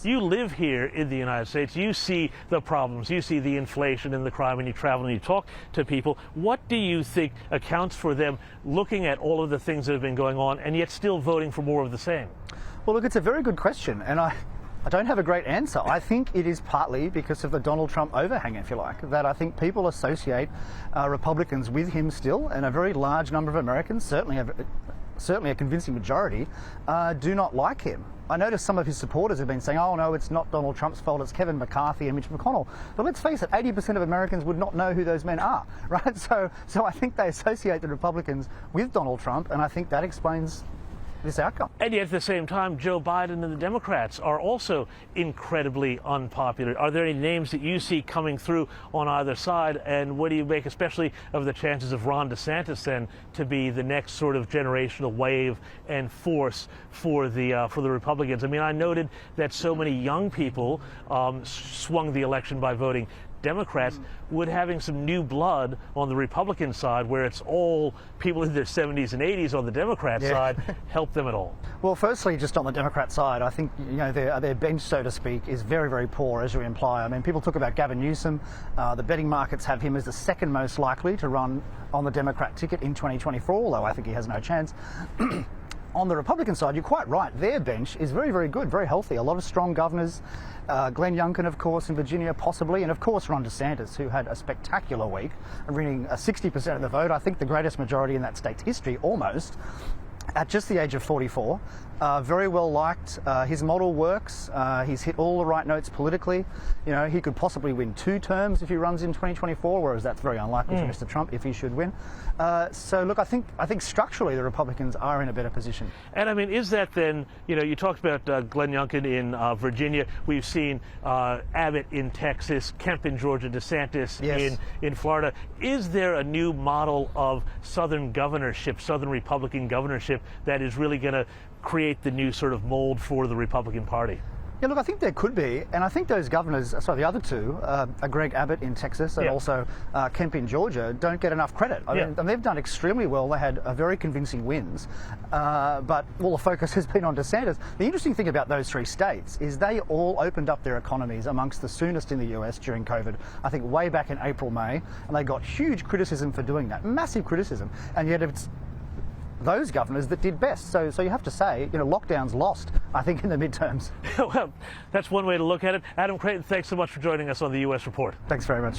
You live here in the United States. You see the problems. You see the inflation and the crime, and you travel and you talk to people. What do you think accounts for them looking at all of the things that have been going on and yet still voting for more of the same? Well, look, it's a very good question, and I don't have a great answer. I think it is partly because of the Donald Trump overhang, if you like, that I think people associate Republicans with him still, and a very large number of Americans, certainly a convincing majority, do not like him. I notice some of his supporters have been saying, oh no, it's not Donald Trump's fault, it's Kevin McCarthy and Mitch McConnell. But let's face it, 80% of Americans would not know who those men are, right? So I think they associate the Republicans with Donald Trump, and I think that explains this outcome. And yet at the same time, Joe Biden and the Democrats are also incredibly unpopular. Are there any names that you see coming through on either side? And what do you make especially of the chances of Ron DeSantis then to be the next sort of generational wave and force for the Republicans? I mean, I noted that so many young people swung the election by voting Democrats. Would having some new blood on the Republican side, where it's all people in their 70s and 80s on the Democrat side, help them at all? Well, firstly, just on the Democrat side, I think their bench, so to speak, is very, very poor, as you imply. I mean, people talk about Gavin Newsom. The betting markets have him as the second most likely to run on the Democrat ticket in 2024, although I think he has no chance. On the Republican side, you're quite right. Their bench is very, very good, very healthy. A lot of strong governors. Glenn Youngkin, of course, in Virginia, possibly. And, of course, Ron DeSantis, who had a spectacular week, winning 60% of the vote. I think the greatest majority in that state's history, almost, at just the age of 44. Very well liked. His model works. He's hit all the right notes politically. You know, he could possibly win 2 terms if he runs in 2024, whereas that's very unlikely for Mr. Trump if he should win. So look, I think structurally the Republicans are in a better position. And I mean, is that then, you talked about Glenn Youngkin in Virginia. We've seen Abbott in Texas, Kemp in Georgia, DeSantis in Florida. Is there a new model of Southern governorship, Southern Republican governorship, that is really going to create the new sort of mold for the Republican Party? Yeah, look, I think there could be, and I think those governors, the other two, Greg Abbott in Texas and also Kemp in Georgia, don't get enough credit. I mean, and they've done extremely well. They had very convincing wins, but all the focus has been on DeSantis. The interesting thing about those 3 states is they all opened up their economies amongst the soonest in the US during COVID, I think way back in April, May, and they got huge criticism for doing that, massive criticism, and yet it's those governors that did best. So you have to say, lockdown's lost, I think, in the midterms. Well, that's one way to look at it. Adam Creighton, thanks so much for joining us on the U.S. Report. Thanks very much.